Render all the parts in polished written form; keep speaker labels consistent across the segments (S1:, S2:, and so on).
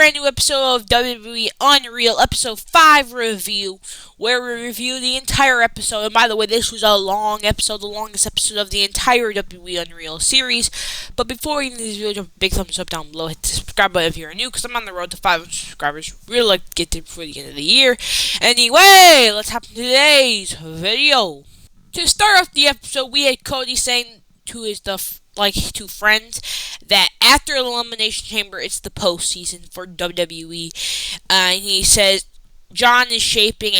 S1: brand new episode of WWE Unreal Episode 5 review, where we review the entire episode. And by the way, this was a long episode, the longest episode of the entire WWE Unreal series. But before we get into this video, drop a big thumbs up down below, hit the subscribe button if you're new, because I'm on the road to 500 subscribers. Really like to get there before the end of the year. Anyway, let's hop into today's video. To start off the episode, we had Cody saying to his two friends that after Elimination Chamber, it's the postseason for WWE. And he says John is shaping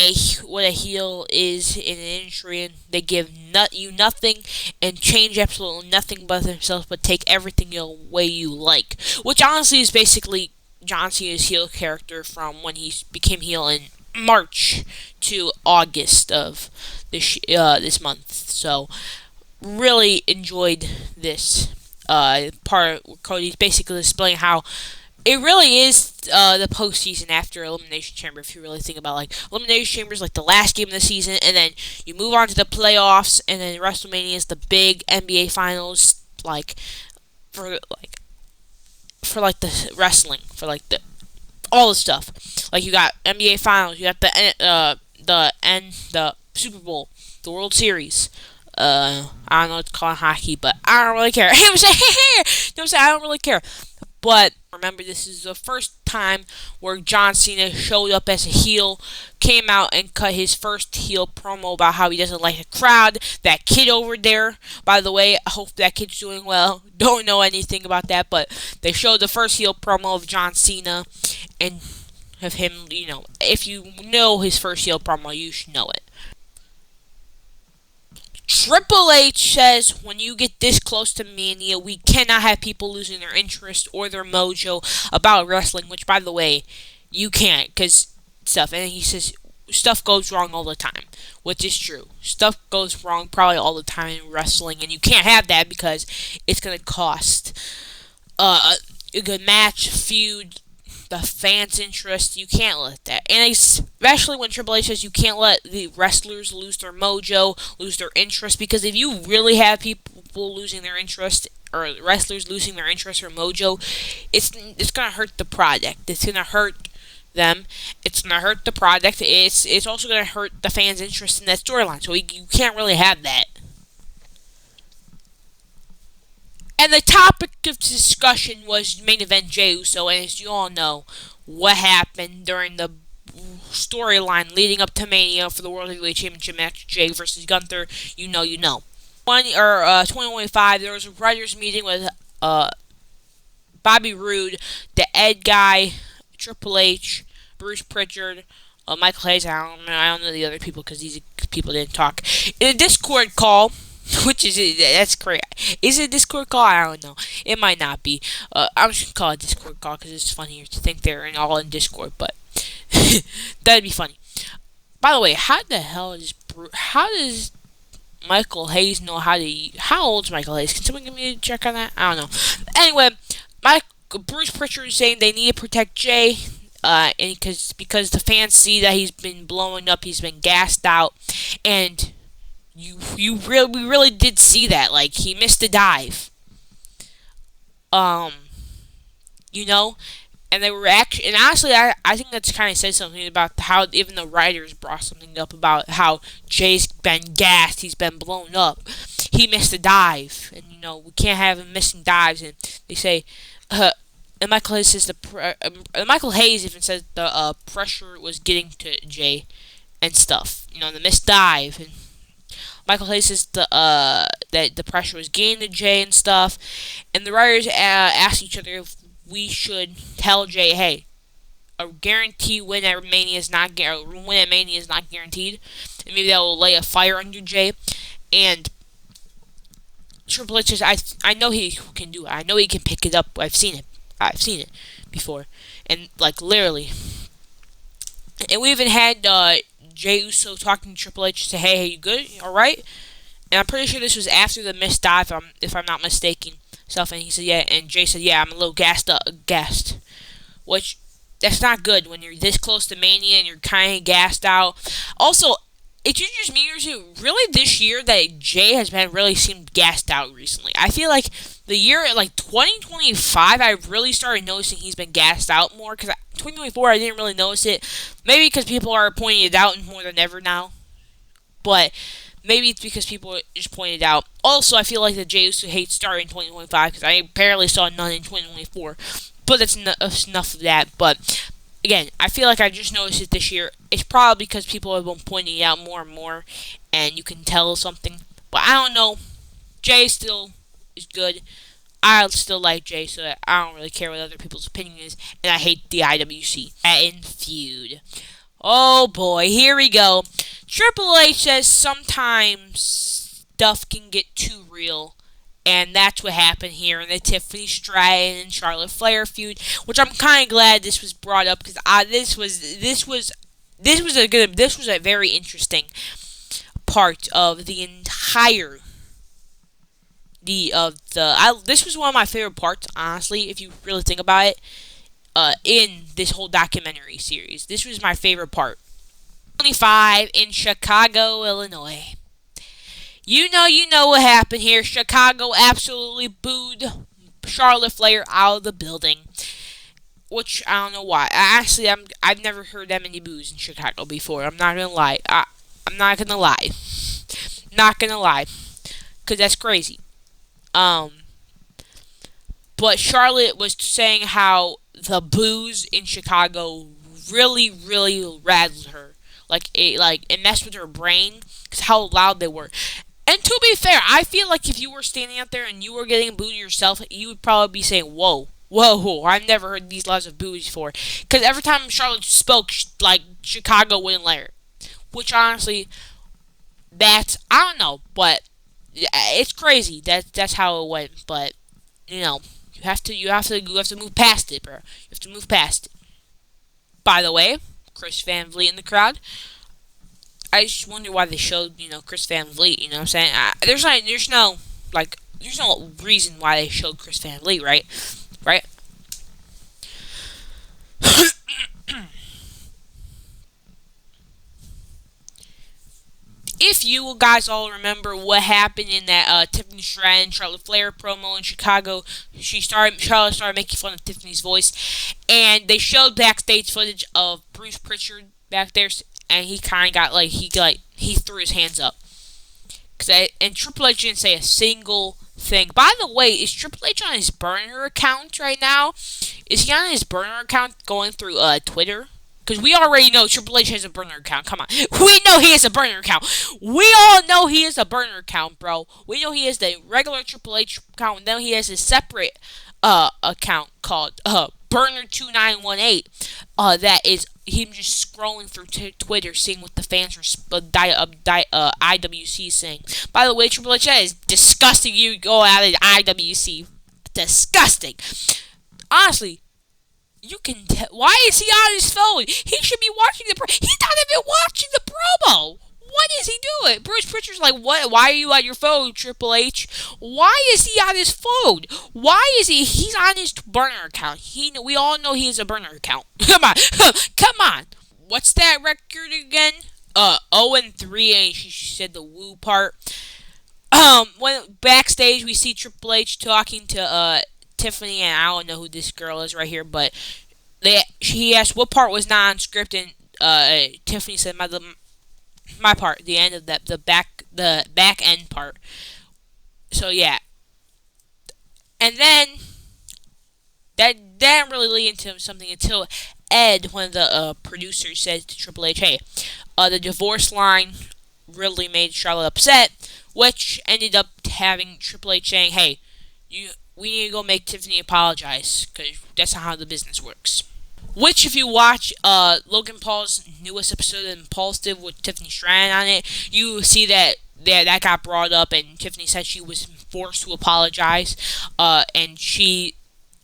S1: what a heel is in an industry, and they give you nothing and change absolutely nothing but themselves, but take everything the way you like. Which honestly is basically John Cena's heel character from when he became heel in March to August of this month. So really enjoyed this part where Cody's basically displaying how it really is the postseason after Elimination Chamber. If you really think about Elimination Chamber is like the last game of the season, and then you move on to the playoffs, and then Wrestlemania is the big NBA finals, for the wrestling, for the all the stuff. Like you got NBA finals, you got the Super Bowl, the World Series. I don't know what to call it hockey, but I don't really care. I don't really care. But remember, this is the first time where John Cena showed up as a heel, came out and cut his first heel promo about how he doesn't like the crowd. That kid over there, by the way, I hope that kid's doing well. Don't know anything about that, but they showed the first heel promo of John Cena, and of him, if you know his first heel promo, you should know it. Triple H says, when you get this close to Mania, we cannot have people losing their interest or their mojo about wrestling, which, by the way, you can't, because stuff. And he says, stuff goes wrong all the time, which is true. Stuff goes wrong probably all the time in wrestling, and you can't have that because it's going to cost a good match, feud, the fans' interest. You can't let that. And especially when Triple H says you can't let the wrestlers lose their mojo, lose their interest, because if you really have people losing their interest, or wrestlers losing their interest or mojo, it's going to hurt the product. It's going to hurt them. It's going to hurt the product. It's also going to hurt the fans' interest in that storyline. So you can't really have that. And the topic of discussion was main event Jey Uso, and as you all know, what happened during the storyline leading up to Mania for the World Heavyweight Championship match, Jey versus Gunther, you know. 2025, there was a writers' meeting with Bobby Roode, the Ed guy, Triple H, Bruce Pritchard, Michael Hayes. I don't know the other people because these people didn't talk. In a Discord call, that's correct. Is it a Discord call? I don't know. It might not be. I'm just gonna call it a Discord call because it's funnier to think they're all in Discord, but that'd be funny. By the way, how does Michael Hayes know how old's Michael Hayes? Can someone give me a check on that? I don't know. Anyway, Bruce Pritchard is saying they need to protect Jey, and because the fans see that he's been blowing up, he's been gassed out, and we really did see that. He missed a dive. And they were and honestly, I think that's kind of said something about how even the writers brought something up about how Jay's been gassed, he's been blown up. He missed a dive, and we can't have him missing dives. And they say, and Michael Hayes says Michael Hayes even says the pressure was getting to Jey and stuff. The missed dive, and Michael Hayes says that the pressure was getting to Jey and stuff, and the writers asked each other if we should tell Jey, hey, a guarantee win at Mania is not guaranteed, and maybe that will lay a fire under Jey. And Triple H says, I know he can do it. I know he can pick it up. I've seen it before, and literally. And we even had Jey Uso talking to Triple H to say, hey, you good? All right? And I'm pretty sure this was after the missed dive, if I'm not mistaken. And he said, yeah. And Jey said, yeah, I'm a little gassed. Which, that's not good when you're this close to Mania and you're kind of gassed out. Also, it's just me or two. Really, this year that Jey has been really seemed gassed out recently. I feel like the year like 2025, I really started noticing he's been gassed out more. Because 2024, I didn't really notice it. Maybe because people are pointing it out more than ever now. But maybe it's because people just pointed out. Also, I feel like the Jey Uso hate started in 2025 because I apparently saw none in 2024. But that's enough of that. But again, I feel like I just noticed it this year. It's probably because people have been pointing it out more and more, and you can tell something. But I don't know. Jay still is good. I still like Jay, so I don't really care what other people's opinion is. And I hate the IWC. In feud. Oh boy, here we go. Triple H says sometimes stuff can get too real. And that's what happened here in the Tiffany Stratton and Charlotte Flair feud, which I'm kind of glad this was brought up because this was a very interesting part of the entire this was one of my favorite parts, honestly, if you really think about it, in this whole documentary series. This was my favorite part. 25 in Chicago, Illinois. You know what happened here. Chicago absolutely booed Charlotte Flair out of the building. Which, I don't know why. I've never heard that many boos in Chicago before. I'm not gonna lie. I'm not gonna lie. Not gonna lie. Because that's crazy. But Charlotte was saying how the boos in Chicago really, really rattled her. It messed with her brain because how loud they were. And to be fair, I feel like if you were standing out there and you were getting booed yourself, you would probably be saying, "Whoa, whoa, I've never heard these lots of boos before." Because every time Charlotte spoke, Chicago wouldn't let her. Which honestly, I don't know, but it's crazy. That's how it went. But you have to move past it, bro. You have to move past it. By the way, Chris Van Vliet in the crowd. I just wonder why they showed, Chris Van Vliet. You know what I'm saying? There's no reason why they showed Chris Van Vliet, right? Right? If you guys all remember what happened in that Tiffany Stratton Charlotte Flair promo in Chicago, Charlotte started making fun of Tiffany's voice, and they showed backstage footage of Bruce Pritchard back there, and he kind of got he threw his hands up, and Triple H didn't say a single thing. By the way, is Triple H on his burner account right now? Is he on his burner account going through Twitter? Because we already know Triple H has a burner account. Come on. We know he has a burner account. We all know he has a burner account, bro. We know he has the regular Triple H account. And then he has a separate account called Burner2918. That is him just scrolling through Twitter, seeing what the fans are IWC saying. By the way, Triple H, that is disgusting. You go out of IWC. Disgusting. Honestly. You can tell. Why is he on his phone? He should be watching he's not even watching the promo. What is he doing? Bruce Pritchard's like, what? Why are you on your phone, Triple H? Why is he on his phone? Why is he? He's on his burner account. We all know he has a burner account. Come on. Come on. What's that record again? 0-3, and she said the woo part. When backstage, we see Triple H talking to, Tiffany, and I don't know who this girl is right here, but he asked what part was non-scripted, and Tiffany said my part, the end of the back end part. So yeah, and then that didn't really lead into something until Ed, one of the producers, said to Triple H, "Hey, the divorce line really made Charlotte upset," which ended up having Triple H saying, "Hey, we need to go make Tiffany apologize, because that's not how the business works." Which, if you watch Logan Paul's newest episode and Paul's did with Tiffany Stratton on it, you see that got brought up, and Tiffany said she was forced to apologize.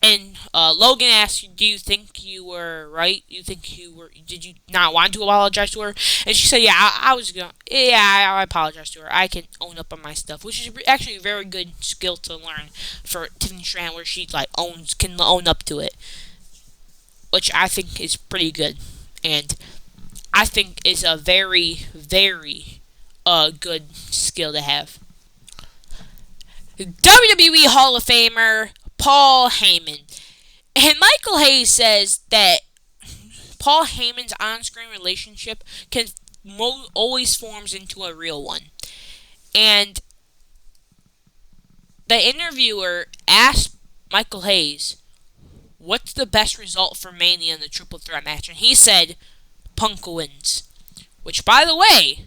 S1: And Logan asked, "Do you think you were right? Did you not want to apologize to her?" And she said, "Yeah, I apologized to her. I can own up on my stuff," which is actually a very good skill to learn for Tiffany Stratton, where she can own up to it, which I think is pretty good, and I think is a very, very good skill to have. WWE Hall of Famer Paul Heyman. And Michael Hayes says that Paul Heyman's on-screen relationship can always forms into a real one. And the interviewer asked Michael Hayes, "What's the best result for Mania in the triple threat match?" And he said, "Punk wins." Which, by the way,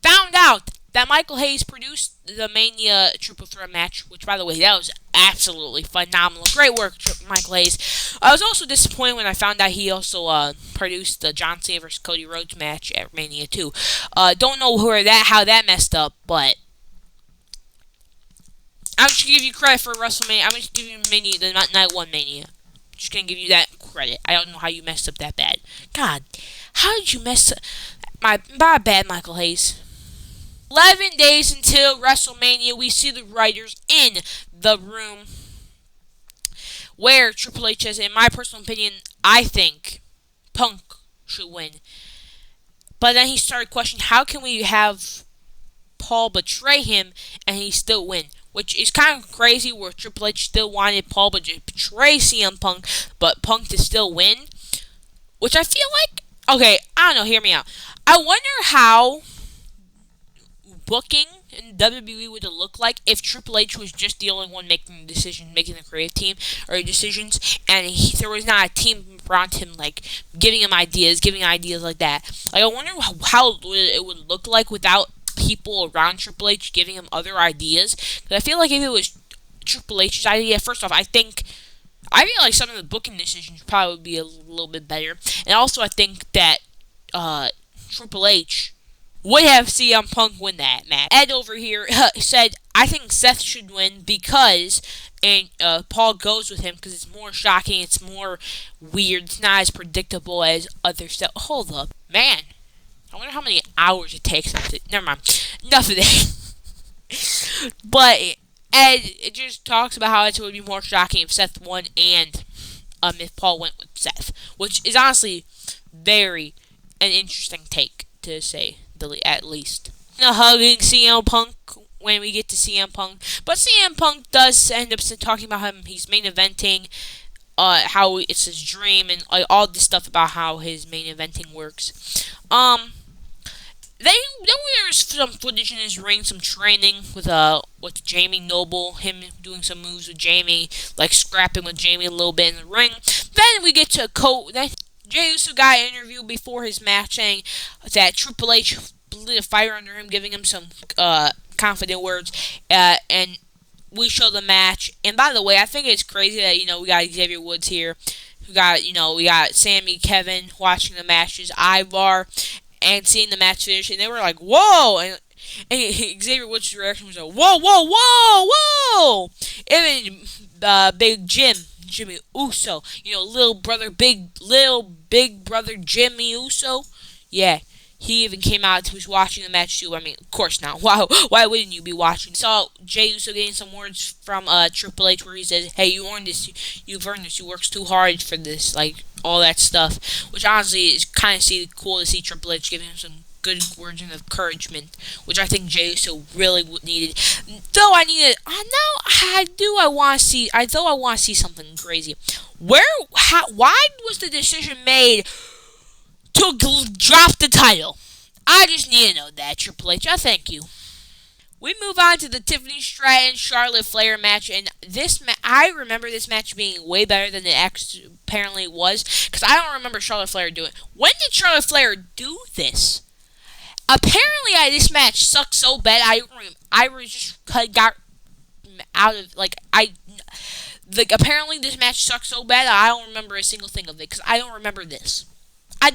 S1: found out that Michael Hayes produced the Mania triple threat match, which, by the way, that was absolutely phenomenal. Great work, Michael Hayes. I was also disappointed when I found out he also produced the John Cena vs. Cody Rhodes match at Mania 2. Don't know how that messed up, but I'm just gonna give you credit for WrestleMania. I'm just gonna give you the Night 1 Mania. Just gonna give you that credit. I don't know how you messed up that bad. God, how did you mess up? My bad, Michael Hayes. 11 days until WrestleMania, we see the writers in the room where Triple H says, in my personal opinion, I think Punk should win. But then he started questioning, how can we have Paul betray him and he still win? Which is kind of crazy, where Triple H still wanted Paul to betray CM Punk, but Punk to still win. Which I feel like, okay, I don't know, hear me out. I wonder how booking in WWE would it look like if Triple H was just the only one making the decision, making the creative team or decisions, and there was not a team around him like giving ideas like that. Like, I wonder how it would look like without people around Triple H giving him other ideas. Because I feel like if it was Triple H's idea, first off, I feel like some of the booking decisions probably would be a little bit better, and also I think that Triple H would have CM Punk win that match. Ed over here said, I think Seth should win because, and Paul goes with him because it's more shocking, it's more weird, it's not as predictable as other stuff. Hold up, man. I wonder how many hours it takes. Never mind. Enough of that. But Ed, it just talks about how it would be more shocking if Seth won and if Paul went with Seth, which is honestly very an interesting take to say at least. Hugging CM Punk when we get to CM Punk, but CM Punk does end up talking about him. He's main eventing, how it's his dream, and all this stuff about how his main eventing works. Then there's some footage in his ring, some training with Jamie Noble, him doing some moves with Jamie, like scrapping with Jamie a little bit in the ring. Then we get to then Jey Uso got an interview before his match saying that Triple H lit a fire under him, giving him some confident words, and we show the match. And by the way, I think it's crazy that we got Xavier Woods here. We got Sammy, Kevin watching the matches, Ivar, and seeing the match finish, and they were like, "Whoa!" And Xavier Woods' reaction was like, "Whoa, whoa, whoa, whoa!" Even Big Jimmy Uso, little big brother Jimmy Uso, yeah. He even came out, he was watching the match too. I mean, of course not. Why wouldn't you be watching? Saw Jey Uso getting some words from Triple H where he says, "Hey, you earned this. You've earned this. You worked too hard for this." Like, all that stuff. Which honestly is kind of cool to see Triple H giving him some good words of encouragement, which I think Jey Uso really needed. Though I want to see something crazy. Why was the decision made to drop the title? I just need to know that, Triple H. I thank you. We move on to the Tiffany Stratton Charlotte Flair match, and I remember this match being way better than it apparently was, because I don't remember Charlotte Flair doing it. When did Charlotte Flair do this? Apparently, this match sucked so bad. I just got out of apparently this match sucked so bad I don't remember a single thing of it, because I don't remember this. I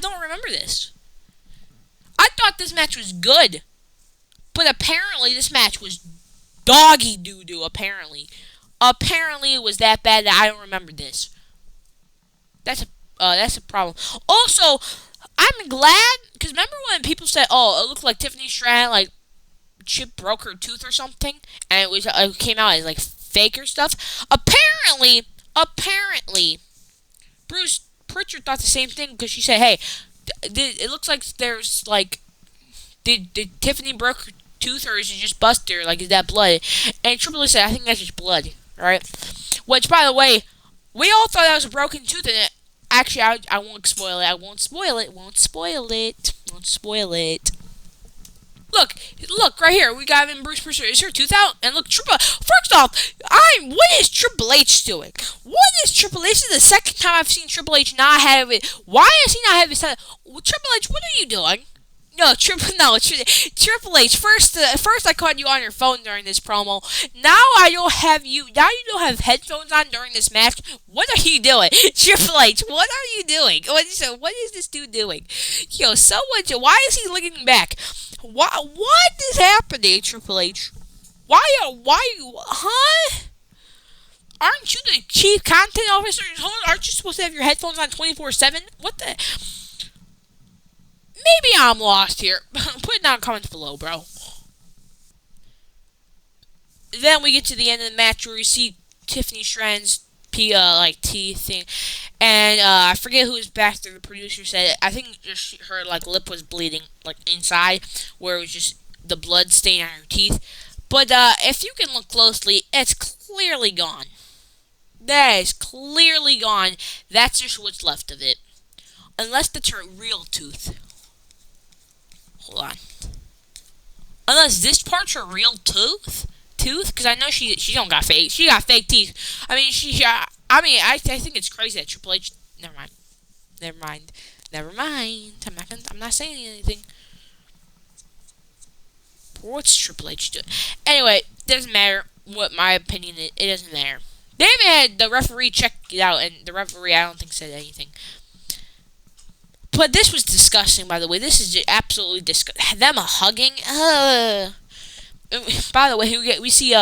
S1: thought this match was good, but apparently this match was doggy doo-doo. Apparently it was that bad that I don't remember this. That's a problem. Also, I'm glad, because remember when people said, "Oh, it looked like Tiffany Stratton Chip broke her tooth or something," and it came out as fake or stuff. Apparently, Bruce Pritchard thought the same thing, because she said, "Hey, it looks like there's did Tiffany broke tooth, or is it just busted? Like, is that blood? And Triple H said, I think that's just blood, right? Which, by the way, we all thought that was a broken tooth, and actually, I won't spoil it. I won't spoil it. Won't spoil it. Won't spoil it. Look, right here. We got him, Bruce Prichard. Is her tooth out? And look, first off, what is Triple H doing? What is Triple H? This is the second time I've seen Triple H not have it. Why has he not have his? Triple H, what are you doing? No, Triple H. First I caught you on your phone during this promo. Now I don't have you. Now you don't have headphones on during this match. What are you doing, Triple H? What are you doing? What is this dude doing? Yo, why is he looking back? What is happening, Triple H? Huh? Aren't you the chief content officer? Aren't you supposed to have your headphones on 24/7? What the? Maybe I'm lost here. Put it down in the comments below, bro. Then we get to the end of the match where we see Tiffany Stratton's teeth thing, and I forget who was back there. The producer said I think just her lip was bleeding inside, where it was just the blood stain on her teeth. But if you can look closely, it's clearly gone. That is clearly gone. That's just what's left of it, unless that's her real tooth. Hold on. Unless this part's her real tooth, because I know she don't got fake. She got fake teeth. I mean, I think it's crazy that Triple H. Never mind. I'm not saying anything. What's Triple H doing? Anyway, doesn't matter what my opinion is. It doesn't matter. They even had the referee check it out, and the referee I don't think said anything. But this was disgusting, by the way. This is just absolutely disgusting. Them hugging. By the way, we see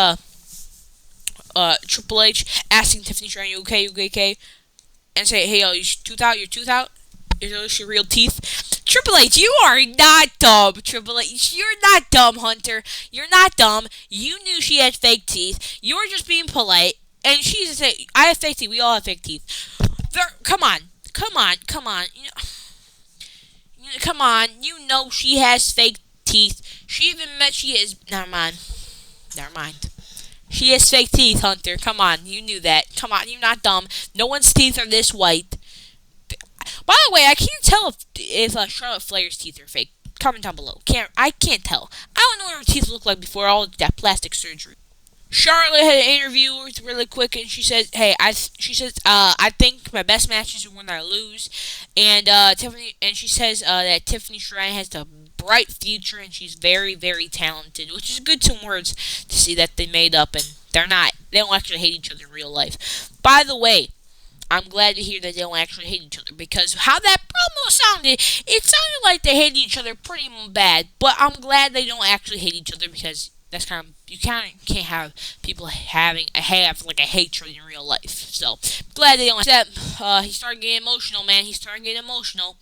S1: Triple H asking Tiffany Stratton, "You okay?" And say, "Hey, yo, your tooth out? Is those your real teeth?" Triple H, you are not dumb. Triple H, you're not dumb, Hunter. You're not dumb. You knew she had fake teeth. You were just being polite. And she's just saying, "I have fake teeth. We all have fake teeth." Come on. Come on, you know she has fake teeth. She is. Never mind. She has fake teeth, Hunter. Come on, you knew that. Come on, you're not dumb. No one's teeth are this white. By the way, I can't tell if Charlotte Flair's teeth are fake. Comment down below. I can't tell. I don't know what her teeth look like before all that plastic surgery. Charlotte had an interview really quick, and she said, "Hey, I think my best matches are when I lose." And she says that Tiffany Stratton has a bright future, and she's very, very talented, which is good some words to see that they made up, and they don't actually hate each other in real life. By the way, I'm glad to hear that they don't actually hate each other, because how that promo sounded, it sounded like they hated each other pretty bad. But I'm glad they don't actually hate each other, because that's you can't have people have a hatred in real life. So glad they don't. Except he started getting emotional, man. He started getting emotional,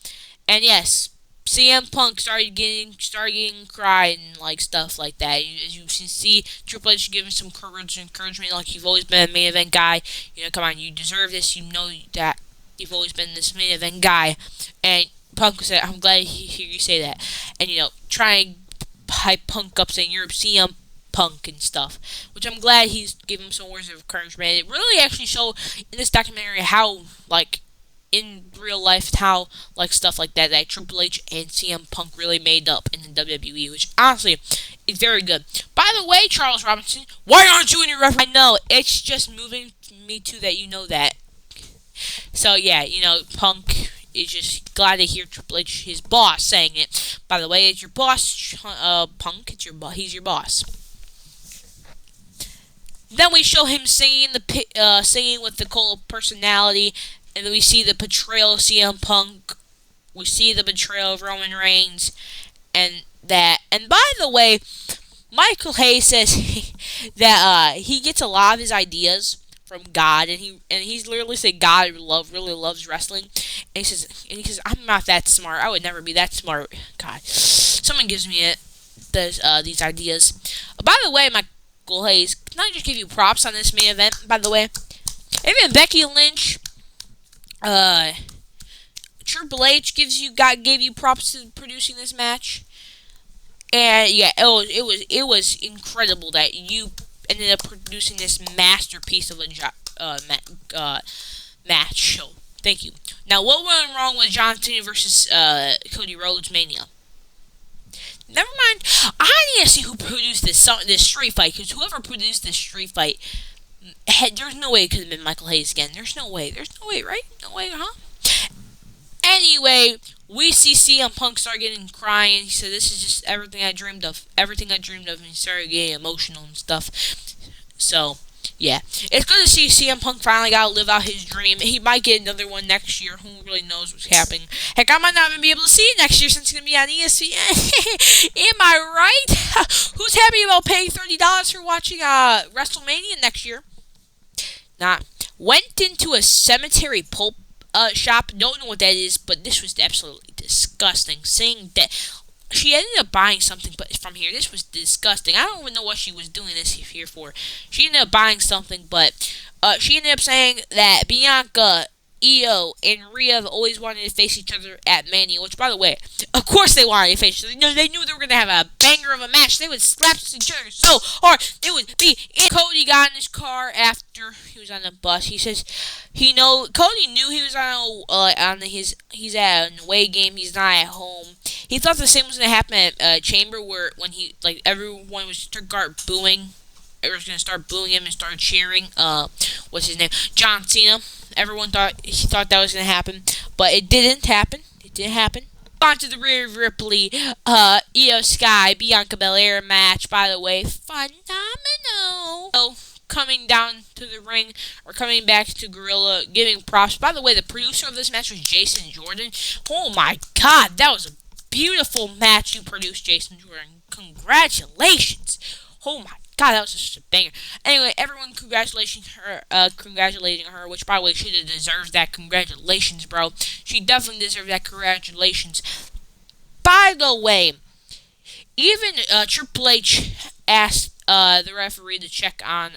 S1: and yes, CM Punk started getting crying and stuff like that. As you can see, Triple H giving some encouragement, like you've always been a main event guy. Come on, you deserve this. You know that you've always been this main event guy. And Punk said, "I'm glad to hear you say that." And trying hype Punk up, saying you're CM Punk and stuff, which I'm glad he's giving some words of encouragement. It really actually showed in this documentary how in real life how stuff like that Triple H and CM Punk really made up in the WWE, which honestly is very good. By the way, Charles Robinson, why aren't you in your referee? I know, it's just moving me to that, that. So yeah, Punk is just glad to hear Triple H, his boss, saying it. By the way, it's your boss, Punk. It's your he's your boss. Then we show him singing with the Cole personality, and then we see the betrayal of CM Punk. We see the betrayal of Roman Reigns, and that. And by the way, Michael Hayes says that he gets a lot of his ideas from God, and he's literally said God really loves wrestling, and he says I'm not that smart. I would never be that smart. God, someone gives me these ideas. By the way, Michael Hayes, can I just give you props on this main event? By the way, even Becky Lynch, Triple H gave you props to producing this match. And yeah, it was incredible that you ended up producing this masterpiece of a match. So thank you. Now, what went wrong with John Cena versus Cody Rhodes Mania? Never mind. I need to see who produced this street fight, because whoever produced this street fight, there's no way it could have been Michael Hayes again. There's no way. There's no way, right? No way, huh? Anyway, we see CM Punk start getting crying. He said, "This is just everything I dreamed of. Everything I dreamed of." And he started getting emotional and stuff. So, yeah. It's good to see CM Punk finally got to live out his dream. He might get another one next year. Who really knows what's happening? Heck, I might not even be able to see it next year since it's going to be on ESPN. Am I right? Who's happy about paying $30 for watching Wrestlemania next year? Not. Went into a cemetery pulp shop. Don't know what that is, but this was absolutely disgusting. Saying that she ended up buying something, but from here, this was disgusting. I don't even know what she was doing this here for. She ended up buying something, but she ended up saying that Bianca, Io, and Rhea have always wanted to face each other at Mania, which, by the way, of course they wanted to face each other. They knew they were going to have a banger of a match. They would slap each other so hard. It would be... Cody got in his car after he was on the bus. He says Cody knew he was he's at an away game. He's not at home. He thought the same was going to happen at Chamber, where when everyone was to start booing. Everyone's going to start booing him and start cheering. What's his name? John Cena. Everyone thought that was going to happen, but it didn't happen. It didn't happen. On to the Rhea Ripley, Io Sky, Bianca Belair match. By the way, phenomenal. So, coming down to the ring, or coming back to Gorilla, giving props. By the way, the producer of this match was Jason Jordan. Oh my God, that was a beautiful match you produced, Jason Jordan. Congratulations. Oh my God, that was just a banger. Anyway, everyone congratulating her, which, by the way, she deserves that. Congratulations, bro. She definitely deserves that. Congratulations. By the way, even Triple H asked the referee to check on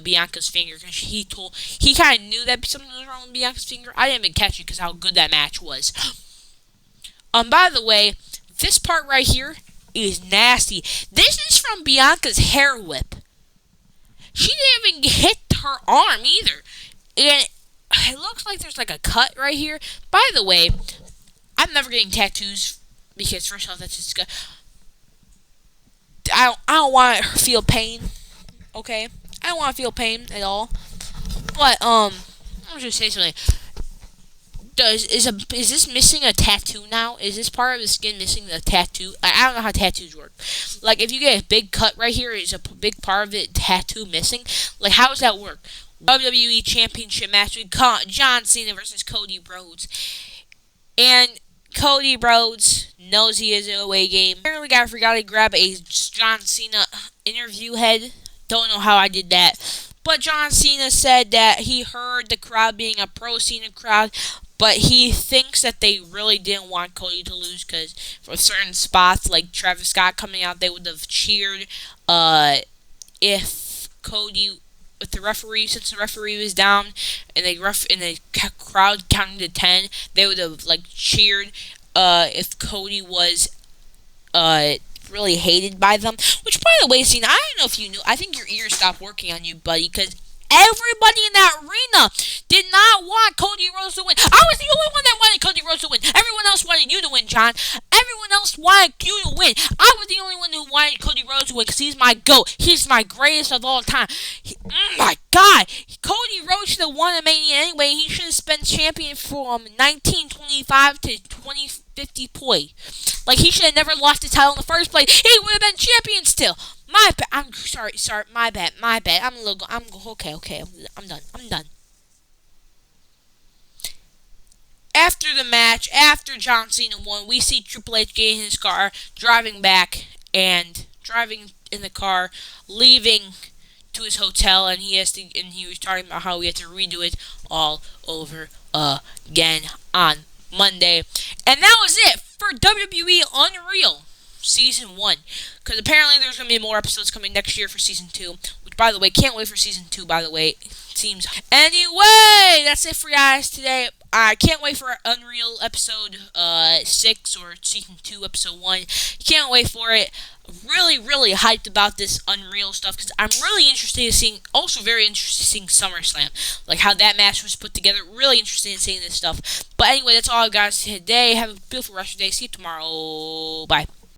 S1: Bianca's finger, because he kind of knew that something was wrong with Bianca's finger. I didn't even catch it because how good that match was. By the way, this part right here is nasty. This is from Bianca's hair whip. She didn't even hit her arm either. And it looks like there's like a cut right here. By the way, I'm never getting tattoos, because first off, that's just I don't want to feel pain. Okay? I don't want to feel pain at all. But I'm just say something. Is this missing a tattoo now? Is this part of the skin missing a tattoo? I don't know how tattoos work. Like, if you get a big cut right here, is a big part of it tattoo missing? Like, how does that work? WWE Championship match with John Cena versus Cody Rhodes. And Cody Rhodes knows he is in a away game. Apparently, I forgot to grab a John Cena interview head. Don't know how I did that. But John Cena said that he heard the crowd being a pro Cena crowd, but he thinks that they really didn't want Cody to lose, because for certain spots, like Travis Scott coming out, they would have cheered if the referee, since the referee was down, and the crowd counted to 10, they would have cheered if Cody was really hated by them. Which, by the way, Cena, I don't know if you knew, I think your ears stopped working on you, buddy, because everybody in that arena did not want Cody Rhodes to win. I was the only one that wanted Cody Rhodes to win. Everyone else wanted you to win, John. Everyone else wanted you to win. I was the only one who wanted Cody Rhodes to win, because he's my GOAT. He's my greatest of all time. My God. Cody Rhodes should have won a Mania anyway. He should have been champion from 1925 to 2050 poi. Like, he should have never lost the title in the first place. He would have been champion still. My bad. I'm sorry. My bad. Okay. I'm done. After the match, after John Cena won, we see Triple H getting in his car, driving back, and driving in the car, leaving to his hotel, and he was talking about how we had to redo it all over again on Monday. And that was it for WWE Unreal Season 1. Because apparently there's going to be more episodes coming next year for Season 2. Which, by the way, can't wait for Season 2, by the way. It seems... Anyway, that's it for you guys today. I can't wait for Unreal episode 6 or season 2 episode 1. Can't wait for it. Really, really hyped about this Unreal stuff because I'm really interested in seeing. Also, very interested in seeing SummerSlam, like how that match was put together. Really interested in seeing this stuff. But anyway, that's all I got today. Have a beautiful rest of your day. See you tomorrow. Bye.